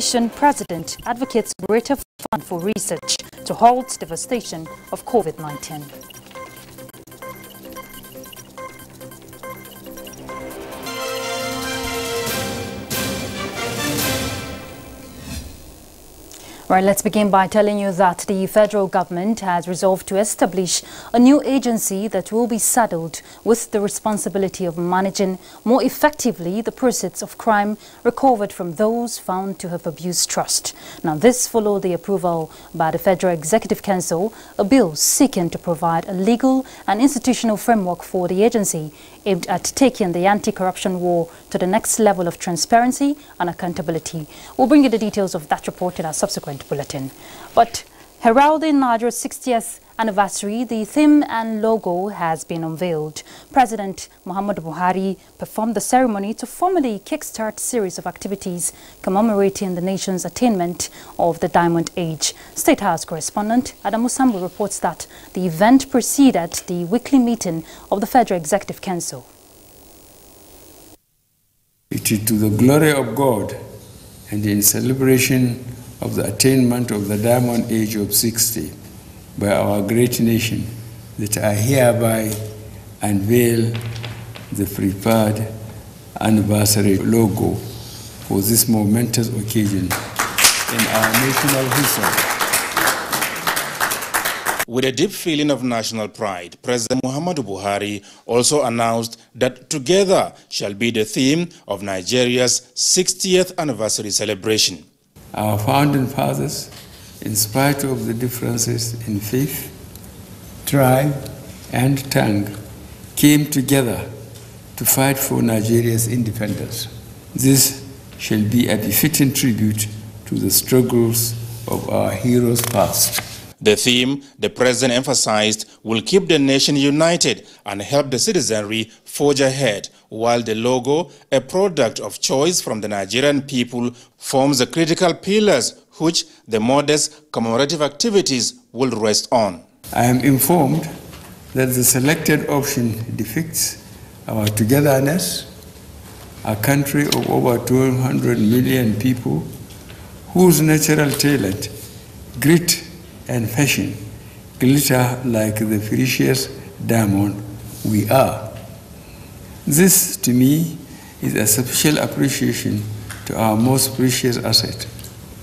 Commission President advocates greater fund for research to halt devastation of COVID-19. Right, let's begin by telling you that the federal government has resolved to establish a new agency that will be saddled with the responsibility of managing more effectively the proceeds of crime recovered from those found to have abused trust. Now, this followed the approval by the Federal Executive Council, a bill seeking to provide a legal and institutional framework for the agency aimed at taking the anti-corruption war to the next level of transparency and accountability. We'll bring you the details of that report in our subsequent bulletin. But heralding Nigeria's 60th anniversary, the theme and logo has been unveiled. President Muhammadu Buhari performed the ceremony to formally kickstart a series of activities commemorating the nation's attainment of the Diamond Age. State House correspondent Adamu Sambu reports that the event preceded the weekly meeting of the Federal Executive Council. It is to the glory of God and in celebration of the attainment of the Diamond Age of 60 by our great nation that I hereby unveil the prepared anniversary logo for this momentous occasion in our national history. With a deep feeling of national pride, President Muhammadu Buhari also announced that together shall be the theme of Nigeria's 60th anniversary celebration. Our founding fathers, in spite of the differences in faith, tribe, and tongue, came together to fight for Nigeria's independence. This shall be a befitting tribute to the struggles of our heroes past. The theme, the president emphasized, will keep the nation united and help the citizenry forge ahead, while the logo, a product of choice from the Nigerian people, forms the critical pillars which the modest commemorative activities will rest on. I am informed that the selected option depicts our togetherness, a country of over 200 million people whose natural talent, grit, and passion glitter like the precious diamond we are. This, to me, is a special appreciation to our most precious asset,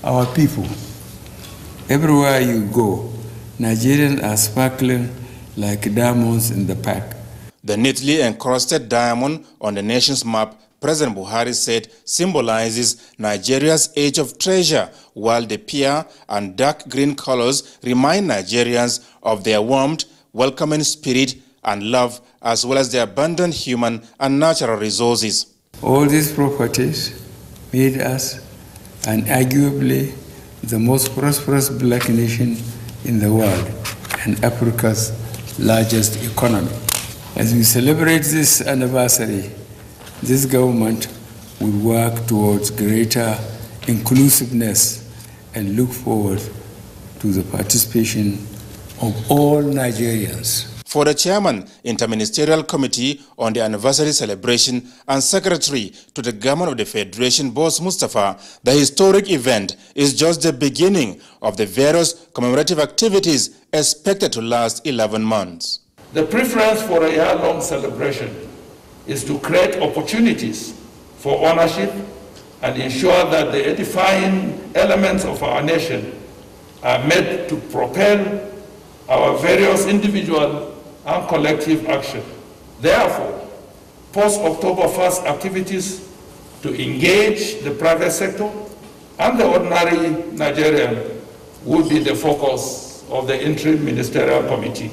our people. Everywhere you go, Nigerians are sparkling like diamonds in the pack. The neatly encrusted diamond on the nation's map, President Buhari said, symbolizes Nigeria's age of treasure, while the pear and dark green colors remind Nigerians of their warmth, welcoming spirit, and love, as well as the abundant human and natural resources. All these properties made us unarguably the most prosperous black nation in the world and Africa's largest economy. As we celebrate this anniversary, this government will work towards greater inclusiveness and look forward to the participation of all Nigerians. For the chairman, Interministerial Committee on the Anniversary Celebration and Secretary to the Government of the Federation, Boss Mustafa, the historic event is just the beginning of the various commemorative activities expected to last 11 months. The preference for a year-long celebration is to create opportunities for ownership and ensure that the edifying elements of our nation are made to propel our various individual and collective action. Therefore, post-October 1st activities to engage the private sector and the ordinary Nigerian will be the focus of the interim ministerial committee.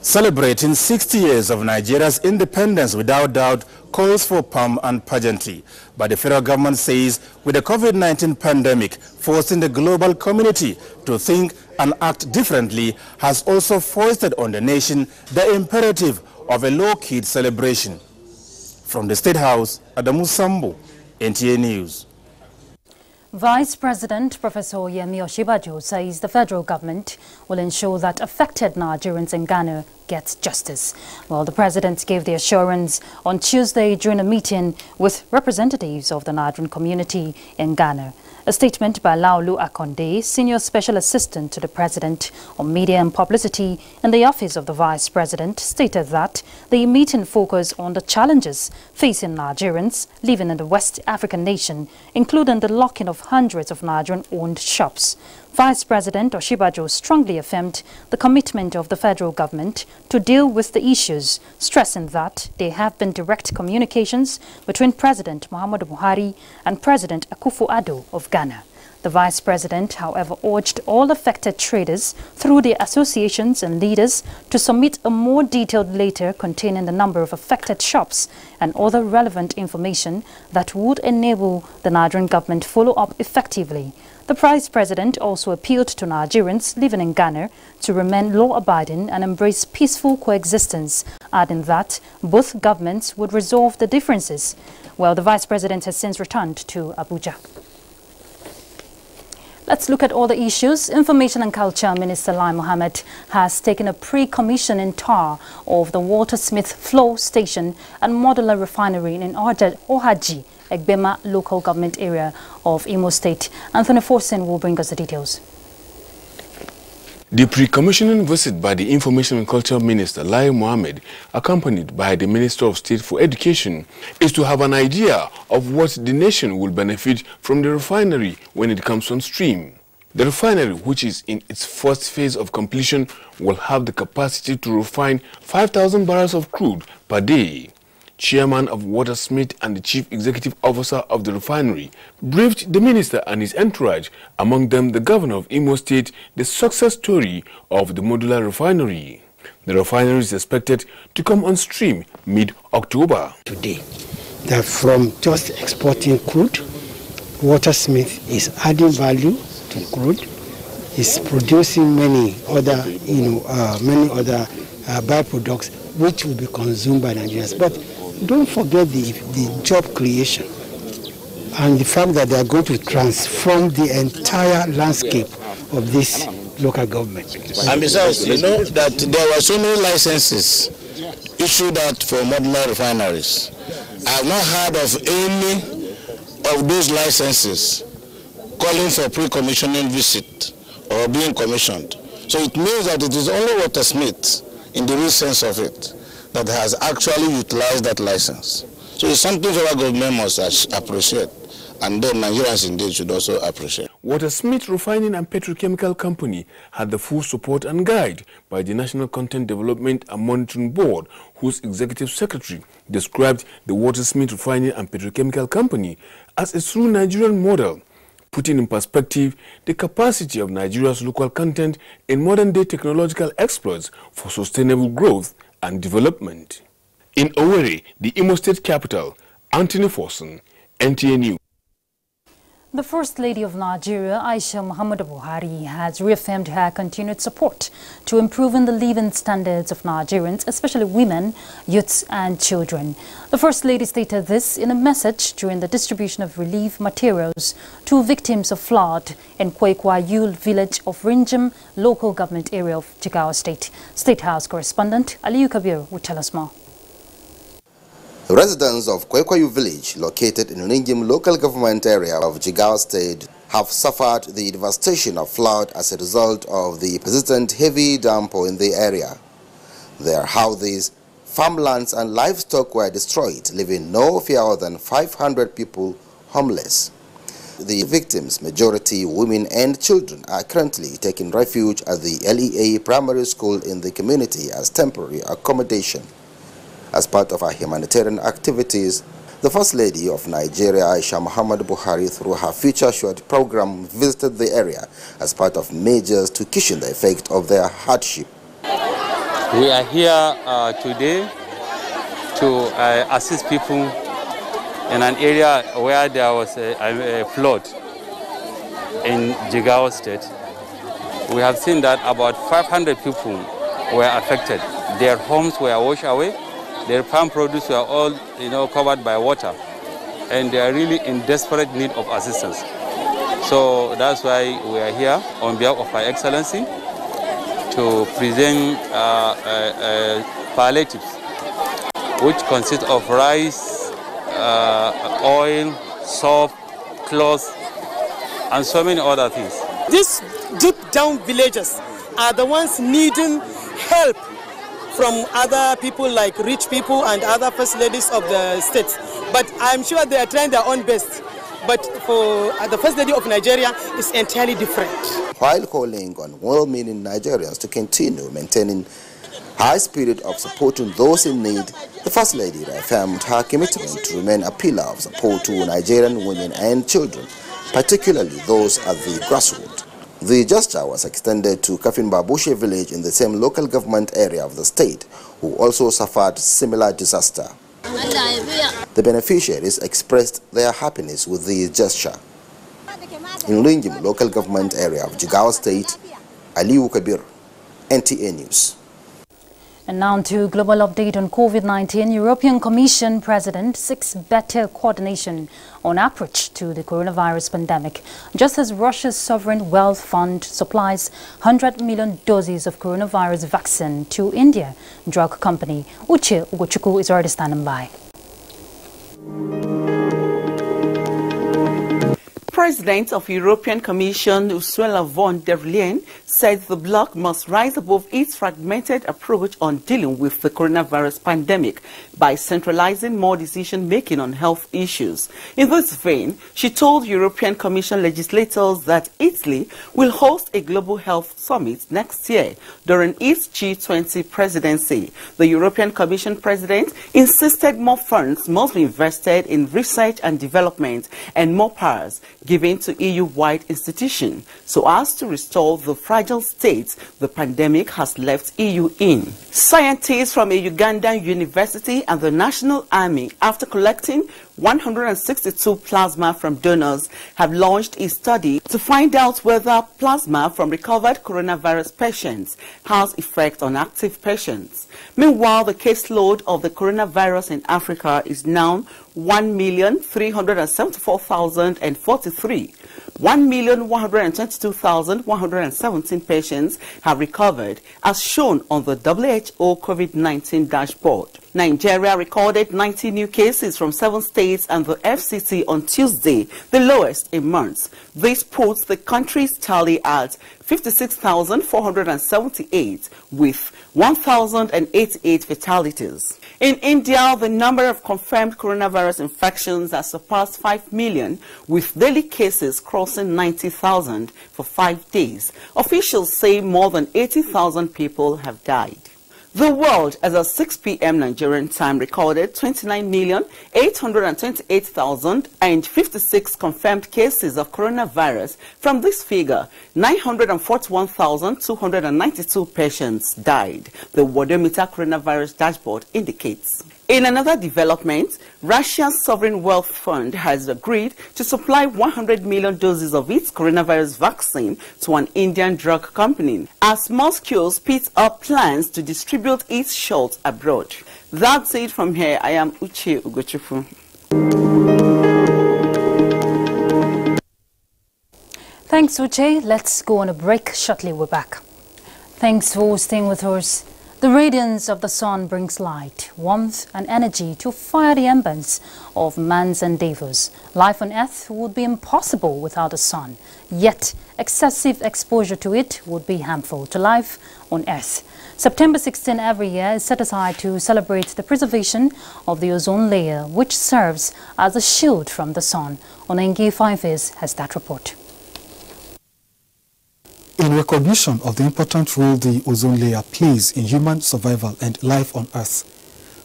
Celebrating 60 years of Nigeria's independence without doubt calls for pomp and pageantry. But the federal government says with the COVID-19 pandemic forcing the global community to think and act differently has also foisted on the nation the imperative of a low-key celebration. From the State House, Adamu Sambu, NTA News. Vice President Professor Yemi Osinbajo says the federal government will ensure that affected Nigerians in Ghana get justice. Well, the president gave the assurance on Tuesday during a meeting with representatives of the Nigerian community in Ghana. A statement by Laolu Akonde, Senior Special Assistant to the President on Media and Publicity in the Office of the Vice President, stated that the meeting focused on the challenges facing Nigerians living in the West African nation, including the locking of hundreds of Nigerian-owned shops. Vice President Oshibajo strongly affirmed the commitment of the federal government to deal with the issues, stressing that there have been direct communications between President Muhammadu Buhari and President Akufo-Addo of Ghana. The Vice President, however, urged all affected traders through their associations and leaders to submit a more detailed letter containing the number of affected shops and other relevant information that would enable the Nigerian government follow up effectively. The Vice President also appealed to Nigerians living in Ghana to remain law-abiding and embrace peaceful coexistence, adding that both governments would resolve the differences. Well, the Vice President has since returned to Abuja. Let's look at all the issues. Information and Culture Minister Lai Mohammed has taken a pre-commissioning tour of the Watersmith Flow Station and Modular Refinery in Ohaji, Egbema local government area of Imo State. Anthony Forsen will bring us the details. The pre-commissioning visit by the Information and Culture Minister Lai Mohammed, accompanied by the Minister of State for Education, is to have an idea of what the nation will benefit from the refinery when it comes on stream. The refinery, which is in its first phase of completion, will have the capacity to refine 5,000 barrels of crude per day. Chairman of Watersmith and the Chief Executive Officer of the refinery briefed the minister and his entourage, among them the governor of Imo State, the success story of the modular refinery. The refinery is expected to come on stream mid-October. Today, that from just exporting crude, Watersmith is adding value to crude, is producing many other, byproducts which will be consumed by Nigerians. But don't forget the job creation and the fact that they are going to transform the entire landscape of this local government. And besides, you know that there were so many licenses issued out for modular refineries. I have not heard of any of those licenses calling for pre-commissioning visit or being commissioned. So it means that it is only Watersmith, in the real sense of it, that has actually utilized that license. So it's something our government must appreciate, and then Nigerians indeed should also appreciate. Watersmith Refining and Petrochemical Company had the full support and guide by the National Content Development and Monitoring Board, whose Executive Secretary described the Watersmith Refining and Petrochemical Company as a true Nigerian model, putting in perspective the capacity of Nigeria's local content in modern-day technological exploits for sustainable growth and development. In Owerri, the Imo State capital, Anthony Forsen, NTA News. The First Lady of Nigeria, Aisha Muhammadu Buhari, has reaffirmed her continued support to improving the living standards of Nigerians, especially women, youths and children. The First Lady stated this in a message during the distribution of relief materials to victims of flood in Kwekwa-Yul village of Rinjim, local government area of Jigawa State. State House correspondent Aliyu Kabir will tell us more. The residents of Kwekwayu village, located in Rinjim local government area of Jigawa State, have suffered the devastation of flood as a result of the persistent heavy downpour in the area. Their houses, farmlands and livestock were destroyed, leaving no fewer than 500 people homeless. The victims, majority women and children, are currently taking refuge at the LEA primary school in the community as temporary accommodation. As part of her humanitarian activities, the First Lady of Nigeria, Aisha Muhammadu Buhari, through her Future Assured program, visited the area as part of measures to cushion the effect of their hardship. We are here today to assist people in an area where there was a flood in Jigawa State. We have seen that about 500 people were affected. Their homes were washed away. Their farm produce were all, covered by water, and they are really in desperate need of assistance. So that's why we are here on behalf of Her Excellency to present palliatives, which consist of rice, oil, soap, clothes, and so many other things. These deep down villages are the ones needing help from other people like rich people and other first ladies of the states. But I'm sure they are trying their own best. But for the First Lady of Nigeria, it's entirely different. While calling on well-meaning Nigerians to continue maintaining high spirit of supporting those in need, the First Lady reaffirmed her commitment to remain a pillar of support to Nigerian women and children, particularly those at the grassroots. The gesture was extended to Kafin Babushe village in the same local government area of the state, who also suffered similar disaster. The beneficiaries expressed their happiness with the gesture. In Lingim local government area of Jigawa State, Aliu Kabir, NTA News. And now to global update on COVID-19. European Commission President seeks better coordination on approach to the coronavirus pandemic, just as Russia's Sovereign Wealth Fund supplies 100 million doses of coronavirus vaccine to India drug company. Uche Ugochukwu is already standing by. President of European Commission Ursula von der Leyen said the bloc must rise above its fragmented approach on dealing with the coronavirus pandemic by centralizing more decision-making on health issues. In this vein, she told European Commission legislators that Italy will host a global health summit next year during its G20 presidency. The European Commission president insisted more funds must be invested in research and development and more powers given to EU-wide institutions so as to restore the fragile state the pandemic has left EU in. Scientists from a Ugandan university and the National Army, after collecting 162 plasma from donors, have launched a study to find out whether plasma from recovered coronavirus patients has effect on active patients. Meanwhile, the caseload of the coronavirus in Africa is now 1,374,043. 1,122,117 patients have recovered, as shown on the WHO COVID-19 dashboard. Nigeria recorded 90 new cases from 7 states and the FCT on Tuesday, the lowest in months. This puts the country's tally at 56,478 with 1,088 fatalities. In India, the number of confirmed coronavirus infections has surpassed 5 million, with daily cases crossing 90,000 for 5 days. Officials say more than 80,000 people have died. The world, as of 6 p.m. Nigerian time, recorded 29,828,056 confirmed cases of coronavirus. From this figure, 941,292 patients died, the Worldometer coronavirus dashboard indicates. In another development, Russia's Sovereign Wealth Fund has agreed to supply 100 million doses of its coronavirus vaccine to an Indian drug company, as Moscow speeds up plans to distribute its shots abroad. That's it from here. I am Uche Ugochukwu. Thanks, Uche. Let's go on a break. Shortly, we're back. Thanks for staying with us. The radiance of the sun brings light, warmth and energy to fire the embers of man's endeavors. Life on earth would be impossible without the sun, yet excessive exposure to it would be harmful to life on earth. September 16 every year is set aside to celebrate the preservation of the ozone layer, which serves as a shield from the sun. Onenge Fives has that report. In recognition of the important role the ozone layer plays in human survival and life on Earth,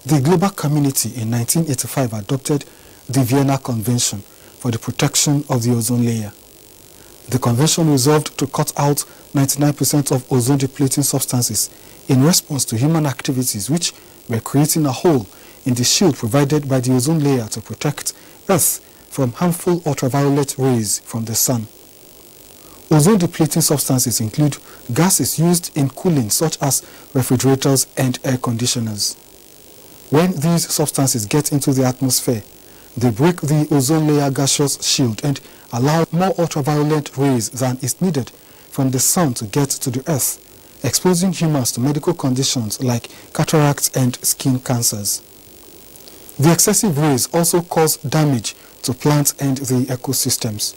the global community in 1985 adopted the Vienna Convention for the protection of the ozone layer. The convention resolved to cut out 99% of ozone-depleting substances in response to human activities which were creating a hole in the shield provided by the ozone layer to protect Earth from harmful ultraviolet rays from the sun. Ozone-depleting substances include gases used in cooling such as refrigerators and air conditioners. When these substances get into the atmosphere, they break the ozone layer gaseous shield and allow more ultraviolet rays than is needed from the sun to get to the Earth, exposing humans to medical conditions like cataracts and skin cancers. The excessive rays also cause damage to plants and the ecosystems.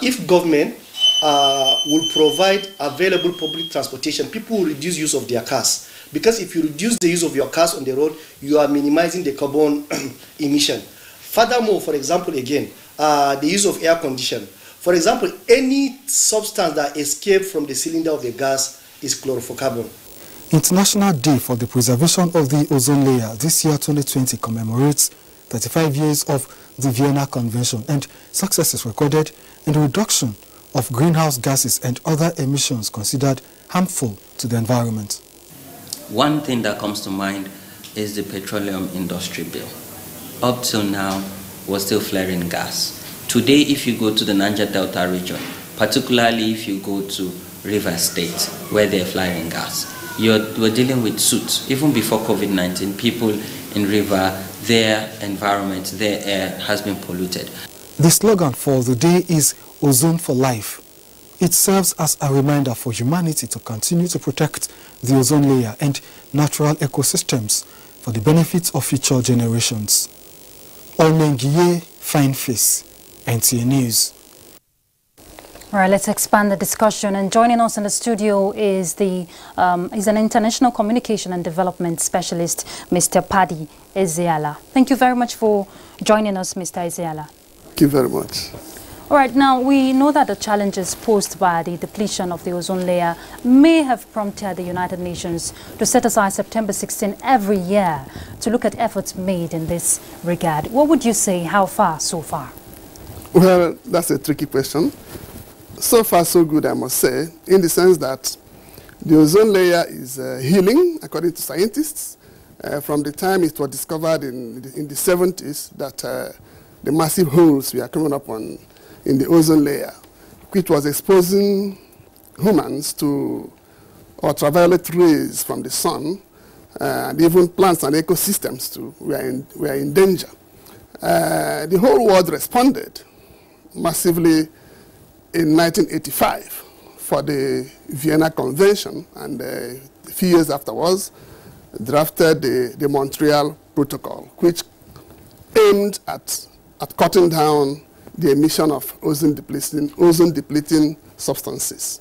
if government will provide available public transportation, people will reduce use of their cars. Because if you reduce the use of your cars on the road, you are minimizing the carbon emission. Furthermore, for example, again, the use of air condition. For example, any substance that escapes from the cylinder of the gas is chlorofluorocarbon. International Day for the Preservation of the Ozone Layer this year 2020 commemorates 35 years of the Vienna Convention and successes recorded in the reduction of greenhouse gases and other emissions considered harmful to the environment. One thing that comes to mind is the petroleum industry bill. Up till now, we're still flaring gas. Today, if you go to the Niger Delta region, particularly if you go to River State, where they're flaring gas, we're dealing with soot. Even before COVID-19, people in River, their environment, their air has been polluted. The slogan for the day is Ozone for Life. It serves as a reminder for humanity to continue to protect the ozone layer and natural ecosystems for the benefit of future generations. Onengiye Fine Face, NTA News. All right, let's expand the discussion. And joining us in the studio is an international communication and development specialist, Mr. Paddy Ezeala. Thank you very much for joining us, Mr. Ezeala. Thank you very much. All right, now we know that the challenges posed by the depletion of the ozone layer may have prompted the United Nations to set aside September 16 every year to look at efforts made in this regard. What would you say, how far so far? Well, that's a tricky question. So far, so good, I must say, in the sense that the ozone layer is healing, according to scientists. From the time it was discovered in the 70s, that the massive holes we are coming up on in the ozone layer, which was exposing humans to ultraviolet rays from the sun, and even plants and ecosystems too, were in danger. The whole world responded massively in 1985 for the Vienna Convention, and a few years afterwards drafted the Montreal Protocol, which aimed at cutting down the emission of ozone-depleting substances.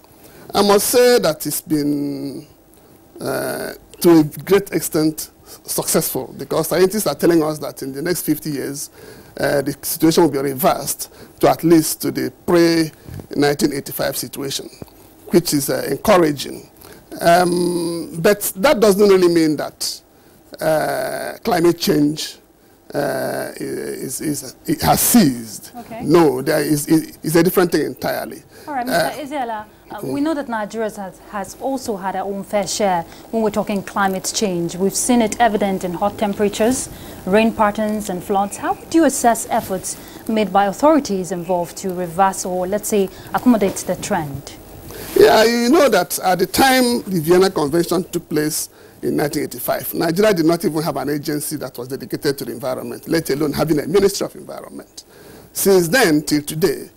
I must say that it's been, to a great extent, successful, because scientists are telling us that in the next 50 years, the situation will be reversed to at least to the pre-1985 situation, which is encouraging. But that doesn't really mean that climate change it has ceased. Okay. No, it's a different thing entirely. All right, Mr. Ezeala, we know that Nigeria has also had our own fair share when we're talking climate change. We've seen it evident in hot temperatures, rain patterns and floods. How would you assess efforts made by authorities involved to reverse or, let's say, accommodate the trend? Yeah, you know that at the time the Vienna Convention took place in 1985, Nigeria did not even have an agency that was dedicated to the environment, let alone having a Ministry of Environment. Since then till today,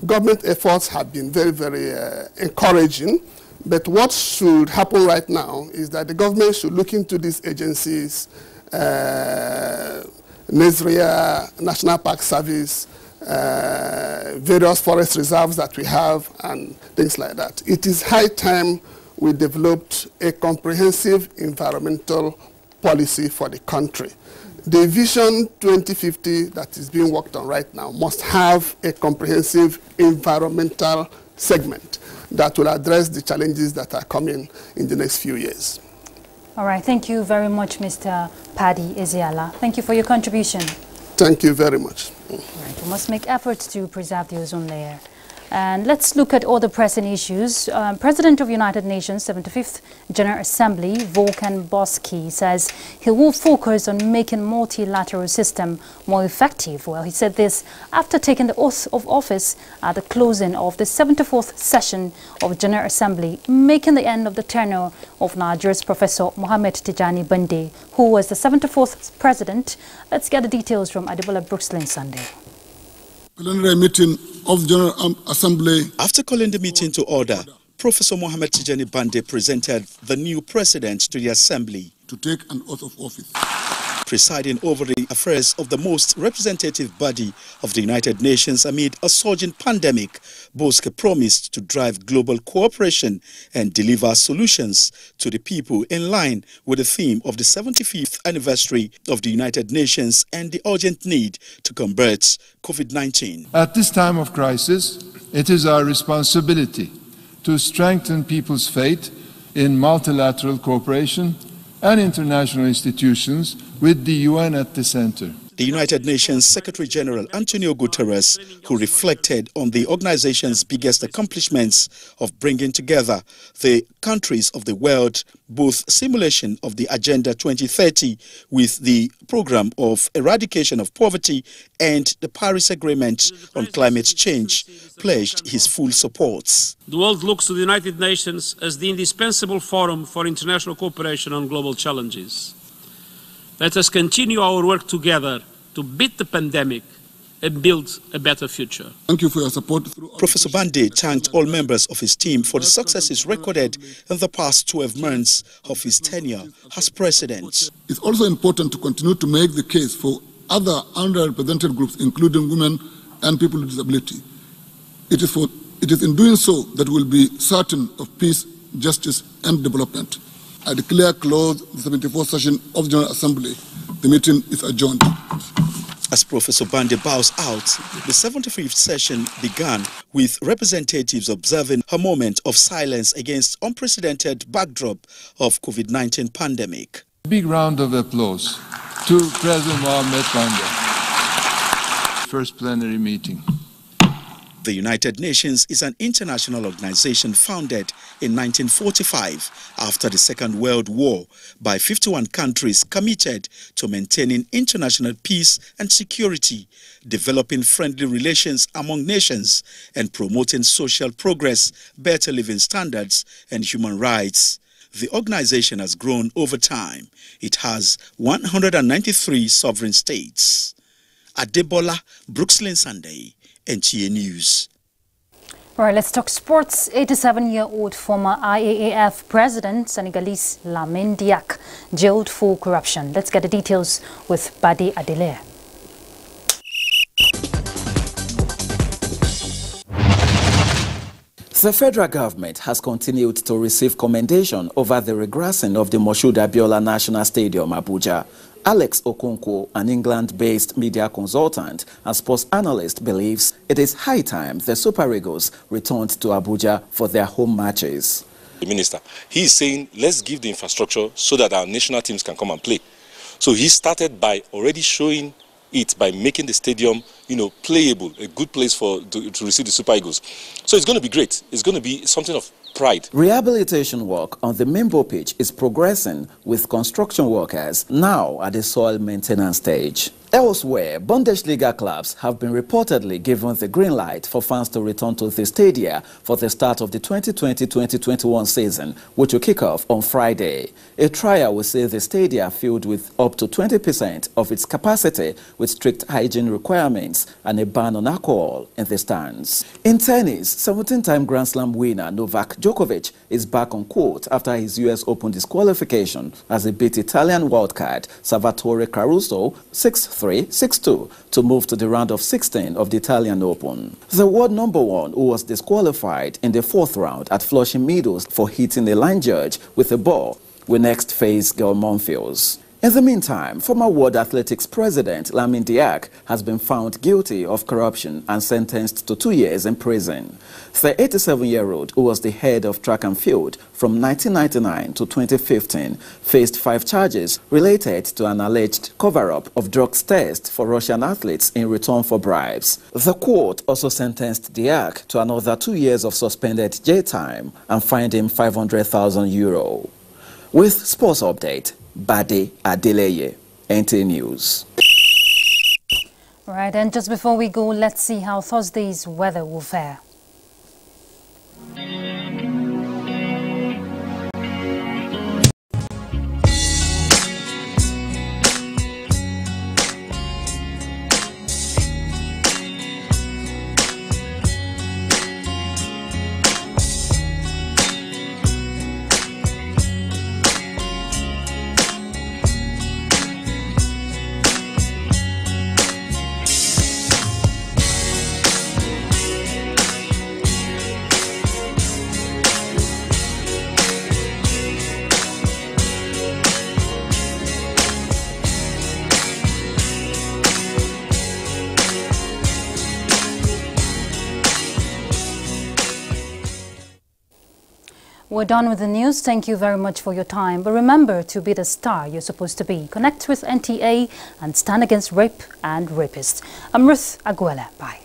government efforts have been very, very encouraging. But what should happen right now is that the government should look into these agencies, NESRIA, National Park Service, various forest reserves that we have, and things like that. It is high time we developed a comprehensive environmental policy for the country. The Vision 2050 that is being worked on right now must have a comprehensive environmental segment that will address the challenges that are coming in the next few years. All right, thank you very much, Mr. Paddy Ezeala. Thank you for your contribution. Thank you very much. All right, we must make efforts to preserve the ozone layer. And let's look at other pressing issues. President of United Nations 75th General Assembly, Volkan Bozkır, says he will focus on making multilateral system more effective. Well, he said this after taking the oath of office at the closing of the 74th session of General Assembly, making the end of the tenure of Nigeria's Professor Mohammed Tijani Bande, who was the 74th president. Let's get the details from Adebola Brooksland Sunday. Plenary meeting of General Assembly. After calling the meeting to order, Professor Mohammed Tijani Bande presented the new president to the Assembly to take an oath of office. presiding over the affairs of the most representative body of the United Nations amid a surging pandemic, Bosque promised to drive global cooperation and deliver solutions to the people in line with the theme of the 75th anniversary of the United Nations and the urgent need to combat COVID-19. At this time of crisis, it is our responsibility to strengthen people's faith in multilateral cooperation and international institutions with the UN at the center. The United Nations Secretary General Antonio Guterres, who reflected on the organization's biggest accomplishments of bringing together the countries of the world, both simulation of the Agenda 2030 with the program of eradication of poverty and the Paris Agreement on climate change, pledged his full support. The world looks to the United Nations as the indispensable forum for international cooperation on global challenges. Let us continue our work together to beat the pandemic and build a better future. Thank you for your support. Professor Bande thanked all members of his team for the successes recorded in the past 12 months of his tenure as president. It's also important to continue to make the case for other underrepresented groups, including women and people with disability. It is in doing so that we'll be certain of peace, justice, and development. I declare closed the 74th session of the General Assembly. The meeting is adjourned. As Professor Bande bows out, the 75th session began with representatives observing a moment of silence against unprecedented backdrop of COVID-19 pandemic. Big round of applause to President Mohamed Bande. First plenary meeting. The United Nations is an international organization founded in 1945 after the Second World War by 51 countries committed to maintaining international peace and security, developing friendly relations among nations, and promoting social progress, better living standards, and human rights. The organization has grown over time. It has 193 sovereign states. Adebola Brookslyn Sunday, NTA News. All right, let's talk sports. 87-year-old former IAAF president Senegalese Lamine Diack jailed for corruption. Let's get the details with Badi Adelaire. The federal government has continued to receive commendation over the regrassing of the Moshood Abiola National Stadium, Abuja. Alex Okonkwo, an England-based media consultant and sports analyst, believes it is high time the Super Eagles returned to Abuja for their home matches. The minister, he is saying, let's give the infrastructure so that our national teams can come and play. So he started by already showing it by making the stadium, playable, a good place to receive the Super Eagles. So it's going to be great. It's going to be something of pride. Rehabilitation work on the Mimbo pitch is progressing with construction workers now at the soil maintenance stage. Elsewhere, Bundesliga clubs have been reportedly given the green light for fans to return to the stadia for the start of the 2020-2021 season, which will kick off on Friday. A trial will see the stadia filled with up to 20% of its capacity with strict hygiene requirements and a ban on alcohol in the stands. In tennis, 17-time Grand Slam winner Novak Djokovic is back on court after his US Open disqualification as he beat Italian wildcard Salvatore Caruso 6-3, 6-2 to move to the round of 16 of the Italian Open. The world #1, who was disqualified in the fourth round at Flushing Meadows for hitting a line judge with a ball, will next face Gael Monfils. In the meantime, former World Athletics president Lamine Diack has been found guilty of corruption and sentenced to 2 years in prison. The 87-year-old, who was the head of track and field from 1999 to 2015, faced 5 charges related to an alleged cover-up of drugs tests for Russian athletes in return for bribes. The court also sentenced Diack to another 2 years of suspended jail time and fined him €500,000. With sports update, Bade Adeleye, NTA News. Right, and just before we go, let's see how Thursday's weather will fare. We're done with the news. Thank you very much for your time. But remember to be the star you're supposed to be. Connect with NTA and stand against rape and rapists. I'm Ruth Aguela. Bye.